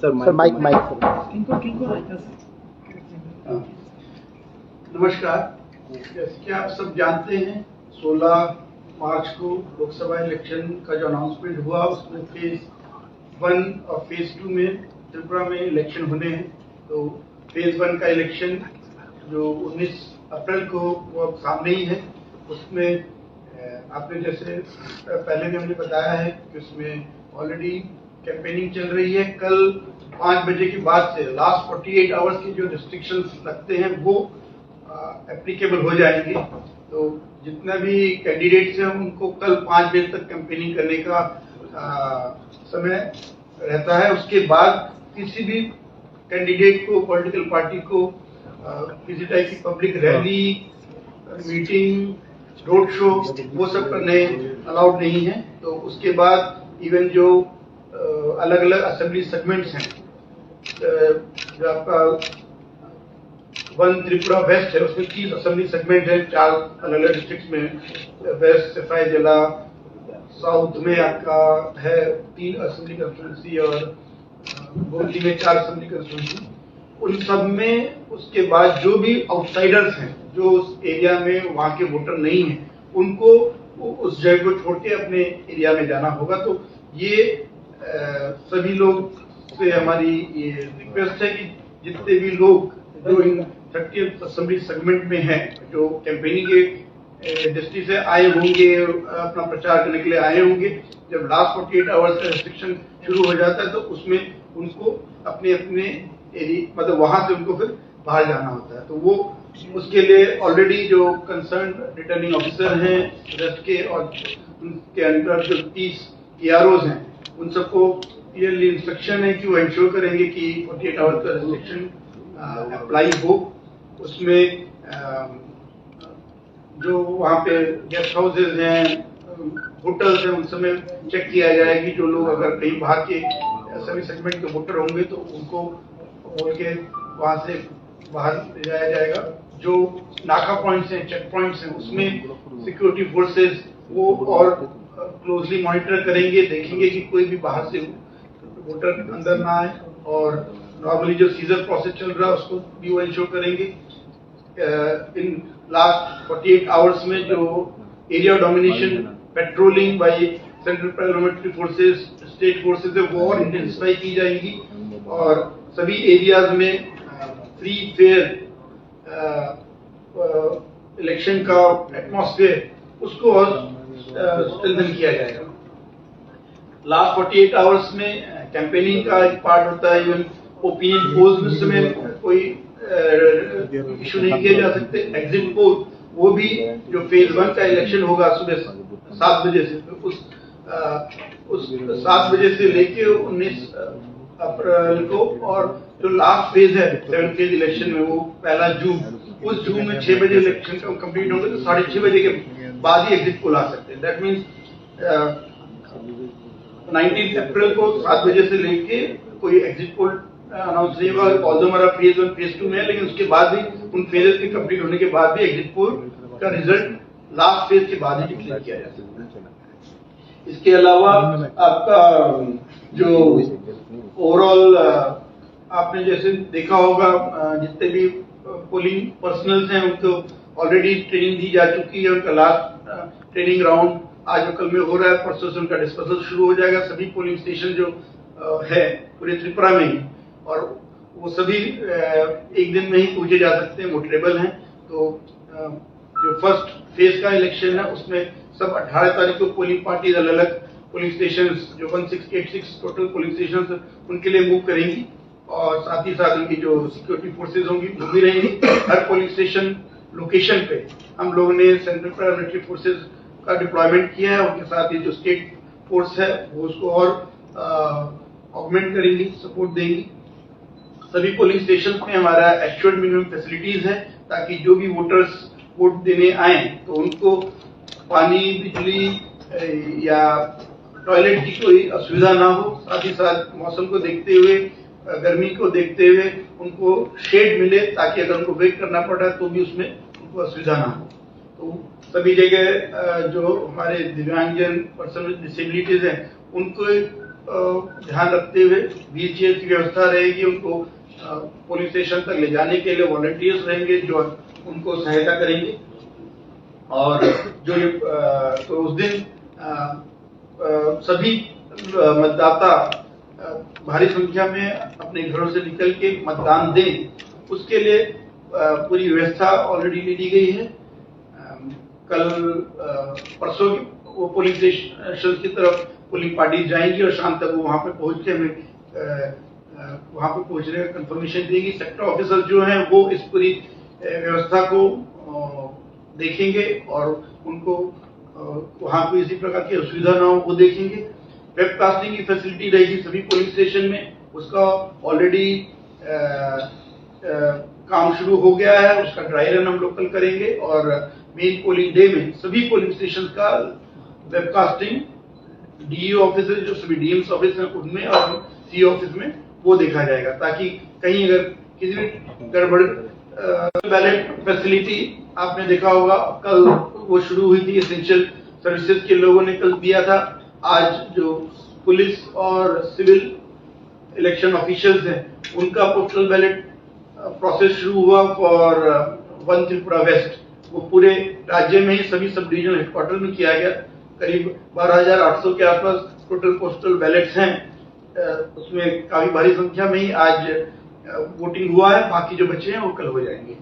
Sir mic नमस्कार। जैसे कि आप सब जानते हैं 16 मार्च को लोकसभा इलेक्शन का जो अनाउंसमेंट हुआ उसमें फेज 1 और फेज 2 में त्रिपुरा में इलेक्शन होने हैं। तो फेज 1 का इलेक्शन जो 19 अप्रैल को वो अब सामने ही है। उसमें आपने जैसे पहले भी हमने बताया है कि उसमें ऑलरेडी कैंपेनिंग चल रही है। कल 5 बजे के बाद से लास्ट 48 आवर्स की जो रिस्ट्रिक्शंस लगते हैं वो एप्लीकेबल हो जाएंगे। तो जितना भी कैंडिडेट्स हैं उनको कल 5 बजे तक कैंपेनिंग करने का समय रहता है। उसके बाद किसी भी कैंडिडेट को, पॉलिटिकल पार्टी को किसी टाइप की public rally, meeting, road show वो सब करने अलाउड नहीं है। तो उसके बाद इवन जो अलग अलग असेंबली सेगमेंट्स हैं, जो आपका 1 त्रिपुरा वेस्ट है उसमें 30 असेंबली सेगमेंट है 4 अलग अलग डिस्ट्रिक्ट में। वेस्ट सिफाई जिला, साउथ में आपका है 3 असेंबली कंस्टिट्यूंसी और गोमती में 4 असेंबली कंस्टिट्यूंसी। उन सब में उसके बाद जो भी आउटसाइडर्स हैं, जो उस एरिया में वहाँ के वोटर नहीं हैं, उनको उस जगह को छोड़ के अपने एरिया में जाना होगा। तो ये सभी लोग से हमारी ये रिक्वेस्ट है कि जितने भी लोग जो इन 30 असेंबली सेगमेंट में हैं, जो कैंपेनिंग के दृष्टि से आए होंगे, अपना प्रचार करने के लिए आए होंगे, जब लास्ट 48 आवर्स का रिस्ट्रिक्शन शुरू हो जाता है तो उसमें उनको अपने अपने एरिया, मतलब वहां से उनको फिर बाहर जाना होता है। तो वो उसके लिए ऑलरेडी जो कंसर्न रिटर्निंग ऑफिसर हैं वेस्ट के और उनके अंडर जो 30 AROs हैं, उन सबको क्लियरली इंस्ट्रक्शन है कि वो इंश्योर करेंगे कि 48 आवर्स का रिस्ट्रिक्शन अप्लाई हो। उसमें जो वहाँ पे गेस्ट हाउसेज हैं, होटल्स हैं, उन समय चेक किया जाए कि जो लोग अगर कहीं बाहर के सभी सेगमेंट के वोटर होंगे तो उनको बोल के वहाँ से बाहर ले जाया जाएगा। जो नाका पॉइंट्स हैं, चेक पॉइंट्स हैं, उसमें सिक्योरिटी फोर्सेस वो और क्लोजली मॉनिटर करेंगे, देखेंगे कि कोई भी बाहर से वोटर अंदर ना आए। और नॉर्मली जो सीजर प्रोसेस चल रहा है उसको भी वो इंश्योर करेंगे। इन लास्ट 48 आवर्स में जो area domination patrolling by central paramilitary forces, state forces है, वो और इंटेंसिफाई की जाएगी। और सभी एरियाज में फ्री फेयर इलेक्शन का एटमॉस्फेयर उसको और स्ट्रेंथन किया जाएगा। लास्ट 48 आवर्स में कैंपेनिंग का एक पार्ट होता है, इवन ओपिनियन पोल्स में समय कोई इशू नहीं किए जा सकते। एग्जिट पोल वो भी जो फेज 1 का इलेक्शन होगा सुबह 7 बजे से, तो उस 7 बजे से लेके 19 अप्रैल को, और जो लास्ट फेज है 7 फेज इलेक्शन में वो 1 जून, उस जून में 6 बजे इलेक्शन कंप्लीट होंगे तो 6:30 बजे के बाद ही एग्जिट पोल आ सकते हैं। दैट मीन्स 19 अप्रैल को 7 बजे से लेके कोई एग्जिट पोल अनाउंस नहीं होगा। ऑल्दो हमारा फेज 1 फेज 2 में है, लेकिन उसके बाद भी उन फेजेस के कंप्लीट होने के बाद भी एग्जिट पोल का रिजल्ट लास्ट फेज के बाद ही डिक्लेयर किया जा सकता है। इसके अलावा आपका जो ओवरऑल आपने जैसे देखा होगा, जितने भी पोलिंग पर्सनल्स हैं उनको ऑलरेडी ट्रेनिंग दी जा चुकी है। उनका लास्ट ट्रेनिंग राउंड आज और कल में हो रहा है, परसों से उनका डिस्पर्सल शुरू हो जाएगा। सभी पोलिंग स्टेशन जो है पूरे त्रिपुरा में ही, और वो सभी एक दिन में ही पहुंचे जा सकते हैं, वोटेबल हैं। तो जो फर्स्ट फेज का इलेक्शन है उसमें सब 18 तारीख को पोलिंग पार्टीज अलग अलग पोलिंग स्टेशन जो 1686 टोटल पोलिंग स्टेशन उनके लिए मूव करेंगी, और साथ ही साथ उनकी जो सिक्योरिटी फोर्सेज होंगी वो भी रहेंगी। हर पोलिंग स्टेशन लोकेशन पे हम लोगों ने सेंट्रल पैरामिलिट्री फोर्सेज का डिप्लॉयमेंट किया है। उनके साथ ही जो स्टेट फोर्स है वो उसको और ऑगमेंट करेंगी, सपोर्ट देंगी। सभी पोलिंग स्टेशन में हमारा एश्योर्ड मिनिमम फैसिलिटीज है, ताकि जो भी वोटर्स वोट देने आए तो उनको पानी, बिजली या टॉयलेट की कोई असुविधा ना हो। साथ ही साथ मौसम को देखते हुए, गर्मी को देखते हुए उनको शेड मिले, ताकि अगर उनको वेट करना पड़ा तो भी उसमें उनको असुविधा ना हो। तो सभी जगह जो हमारे दिव्यांगजन, पर्सन विद डिसेबिलिटीज हैं, उनको ध्यान रखते हुए व्हीलचेयर की व्यवस्था रहेगी, उनको पुलिस स्टेशन तक ले जाने के लिए वॉलंटियर्स रहेंगे जो उनको सहायता करेंगे। और जो तो उस दिन सभी मतदाता भारी संख्या में अपने घरों से निकल के मतदान दें, उसके लिए पूरी व्यवस्था ऑलरेडी ले ली गई है। कल परसों वो पोलिंग स्टेशन की तरफ पोलिंग पार्टी जाएंगी और शाम तक वो वहां पे पहुंच के हमें वहां पे पहुंचने का कंफर्मेशन देगी। सेक्टर ऑफिसर जो हैं वो इस पूरी व्यवस्था को देखेंगे और उनको वहां पे इसी प्रकार की असुविधा ना हो वो देखेंगे। वेबकास्टिंग की फैसिलिटी रहेगी सभी पोलिंग स्टेशन में, उसका ऑलरेडी काम शुरू हो गया है, उसका ड्राई रन हम लोग कल करेंगे और मेन पोलिंग डे में सभी पोलिंग स्टेशन का वेबकास्टिंग डीईओ ऑफिस जो सभी डीएम्स ऑफिस हैं उनमें और सी ऑफिस में वो देखा जाएगा, ताकि कहीं अगर किसी भी गड़बड़ बैलेट फैसिलिटी आपने देखा होगा कल वो शुरू हुई थी, एसेंशियल सर्विसेज के लोगों ने कल दिया था। आज जो पुलिस और सिविल इलेक्शन ऑफिशियल्स हैं उनका पोस्टल बैलेट प्रोसेस शुरू हुआ फॉर वन त्रिपुरा वेस्ट। वो पूरे राज्य में ही सभी सब डिविजनल हेडक्वार्टर में किया गया। करीब 12,800 के आसपास टोटल पोस्टल बैलेट्स हैं, उसमें काफी भारी संख्या में ही आज वोटिंग हुआ है, बाकी जो बचे हैं वो कल हो जाएंगे।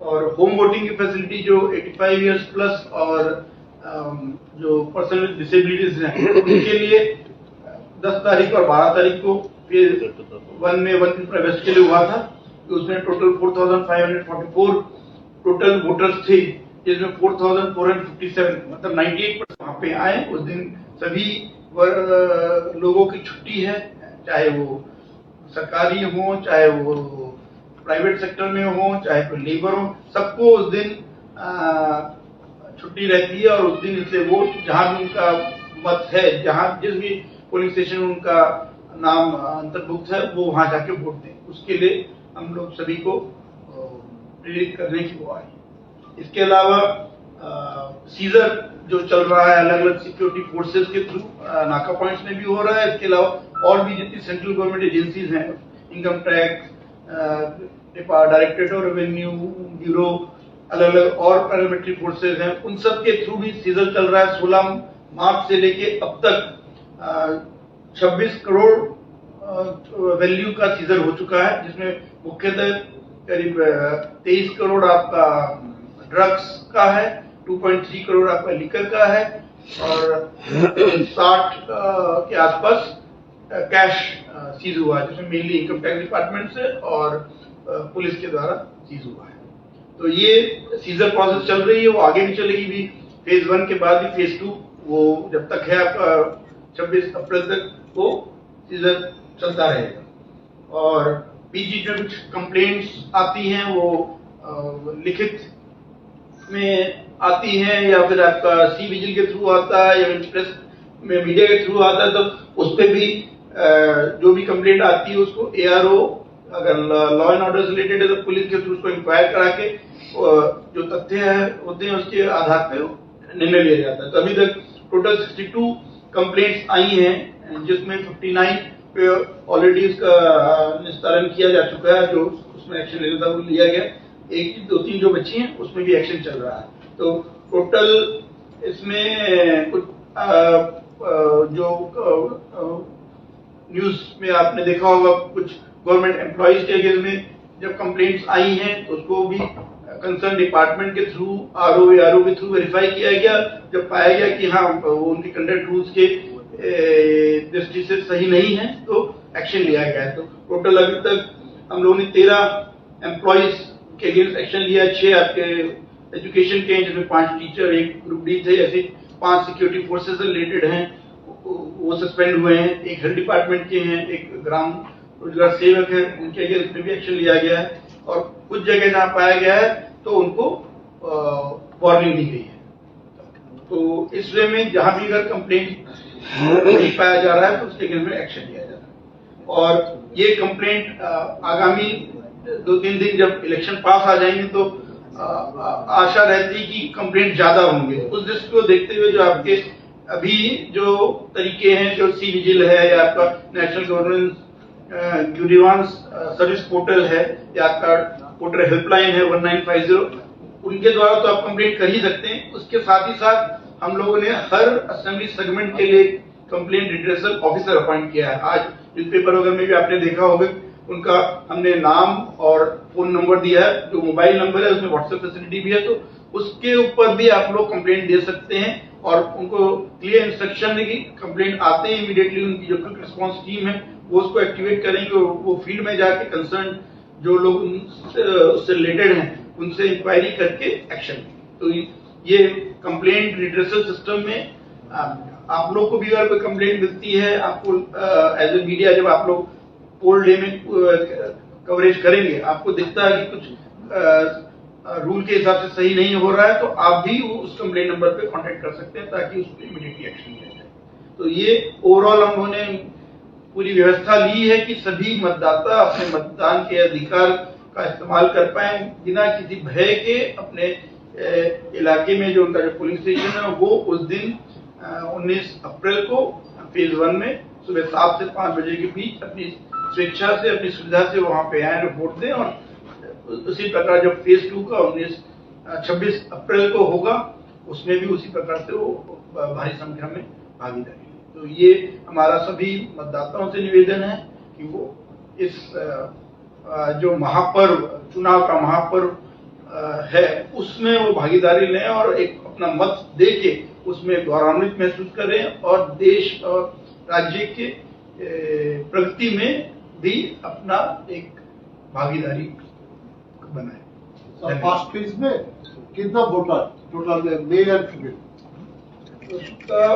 और होम वोटिंग की फैसिलिटी जो 85 इयर्स प्लस और जो पर्सन विद डिसेबिलिटीज हैं उनके लिए 10 तारीख और 12 तारीख को फेज 1 में वन त्रिपुरा वेस्ट के लिए हुआ था, तो उसमें टोटल 4,544 टोटल वोटर्स थे, जिसमें 4,457 मतलब 98% वहां पे आए। उस दिन सभी लोगों की छुट्टी है, चाहे वो सरकारी हो, चाहे वो प्राइवेट सेक्टर में हो, चाहे कोई लेबर हो, सबको उस दिन छुट्टी रहती है और उस दिन इसलिए वो जहां भी उनका मत है, जहां जिस भी पोलिंग स्टेशन में उनका नाम अंतर्भुक्त है वो वहां जाके वोट दें। उसके लिए हम लोग सभी को प्रेरित करने की वो आई। इसके अलावा सीजर जो चल रहा है अलग अलग सिक्योरिटी फोर्सेस के थ्रू नाका पॉइंट्स में भी हो रहा है। इसके अलावा और भी जितनी सेंट्रल गवर्नमेंट एजेंसीज हैं, income tax, directorate of revenue bureau, अलग अलग और पैरामिलिट्री फोर्सेज हैं, उन सब के थ्रू भी सीजर चल रहा है। 16 मार्च से लेके अब तक 26 करोड़ वैल्यू का सीजर हो चुका है, जिसमें मुख्यतः करीब 23 करोड़ आपका ड्रग्स का है, 2.3 करोड़ आपका लिकर का है और 60 के आसपास कैश सीज हुआ है, जिसमें मेनली इनकम टैक्स डिपार्टमेंट से और पुलिस के द्वारा सीज हुआ है। तो ये सीजर प्रोसेस चल रही है, वो आगे भी चलेगी भी। फेज 1 के बाद भी फेज 2 वो जब तक है आपका 26 अप्रैल तक वो सीजर चलता रहेगा। और बीच बीच में कुछ कंप्लेंट्स आती हैं, वो लिखित में आती हैं या फिर आपका सी विजिल के थ्रू आता है या प्रेस में मीडिया के थ्रू आता है, तो उस पर भी जो भी कंप्लेंट आती है उसको एआरओ अगर लॉ एंड ऑर्डर से रिलेटेड है तो पुलिस के थ्रू उसको इंक्वायर करा के जो तथ्य होते हैं उसके आधार पे निर्णय लिया जाता है। तो अभी तक टोटल 62 कंप्लेंट्स आई हैं, जिसमें 59 पे ऑलरेडी उसका निस्तारण किया जा चुका है, जो उसमें एक्शन लेना था वो लिया गया। 1-2-3 जो बची हैं उसमें भी एक्शन चल रहा है। तो टोटल इसमें कुछ जो न्यूज में आपने देखा होगा कुछ गवर्नमेंट एम्प्लॉइज के अगेंस्ट में जब कंप्लेंट्स आई हैं तो उसको भी कंसर्न डिपार्टमेंट के थ्रू आरओ के थ्रू वेरीफाई किया गया। जब पाया गया कि हाँ वो उनके कंडक्ट रूल्स के दृष्टि से सही नहीं है तो एक्शन लिया गया है। तो टोटल अभी तक हम लोगों ने 13 एम्प्लॉइज के अगेंस्ट एक्शन लिया। 6 आपके एजुकेशन के हैं, जिसमें 5 टीचर, 1 ग्रुप डी थे, ऐसे 5 सिक्योरिटी फोर्सेस से रिलेटेड हैं, वो सस्पेंड हुए हैं। 1 हेल्थ डिपार्टमेंट के हैं, 1 ग्राम रोजगार सेवक है, उनके अगेंस्ट भी एक्शन लिया गया है। और कुछ जगह जहाँ पाया गया है तो उनको वार्निंग दी गई है। तो इस वे में जहां भी अगर कंप्लेंट नहीं पाया जा रहा है तो उसके अगेंस्ट में एक्शन लिया जा रहा है। और ये कंप्लेंट आगामी 2-3 दिन जब इलेक्शन पास आ जाएंगे तो आशा रहती है कि कंप्लेंट ज्यादा होंगे। उस दृष्टि को देखते हुए जो आपके अभी जो तरीके हैं, जो सी विजिल है या आपका national governance grievance service portal है या आपका पोर्टल हेल्पलाइन है 1950, उनके द्वारा तो आप कंप्लेंट कर ही सकते हैं। उसके साथ ही साथ हम लोगों ने हर असेंबली सेगमेंट के लिए कंप्लेंट रिड्रेसल ऑफिसर अपॉइंट किया है। आज न्यूज़पेपर वगैरह में भी आपने देखा होगा, उनका हमने नाम और फोन नंबर दिया है, जो मोबाइल नंबर है उसमें व्हाट्सएप फैसिलिटी भी है, तो उसके ऊपर भी आप लोग कंप्लेंट दे सकते हैं और उनको क्लियर इंस्ट्रक्शन है कि कंप्लेंट आते ही इमीडिएटली उनकी जो क्विक रिस्पांस टीम है वो उसको एक्टिवेट करेंगे और वो फील्ड में जाके कंसर्न जो लोग उससे रिलेटेड हैं उनसे इंक्वायरी करके एक्शन। तो ये कंप्लेंट रिड्रेसल सिस्टम में आप लोग को भी अगर कोई कंप्लेंट मिलती है, आपको एज ए मीडिया जब आप लोग पोल डे में कवरेज करेंगे, आपको दिखता है कि कुछ रूल के हिसाब से सही नहीं हो रहा है, तो आप भी उस कंप्लेंट नंबर पे कांटेक्ट कर सकते हैं ताकि उस पर इमीडिएटली एक्शन लिया जाए। तो ये ओवरऑल हम लोगों ने पूरी व्यवस्था ली है कि सभी मतदाता अपने मतदान के अधिकार का इस्तेमाल कर पाए बिना किसी भय के। अपने इलाके में जो उनका जो पोलिंग स्टेशन है वो उस दिन 19 अप्रैल को फेज 1 में सुबह 7 से 5 बजे के बीच अपनी स्वेच्छा से, अपनी सुविधा से वहां पे आए और वोट दें। और उसी प्रकार जब फेज 2 का 26 अप्रैल को होगा, उसमें भी उसी प्रकार से वो भारी संख्या में भागीदारी। तो ये हमारा सभी मतदाताओं से निवेदन है कि वो इस जो महापर्व, चुनाव का महापर्व है, उसमें वो भागीदारी लें और एक अपना मत दे के उसमें गौरवान्वित महसूस करें और देश और राज्य के प्रगति में भी अपना एक भागीदारी बनाए। फर्स्ट फेज में कितना voter total male and female? उसका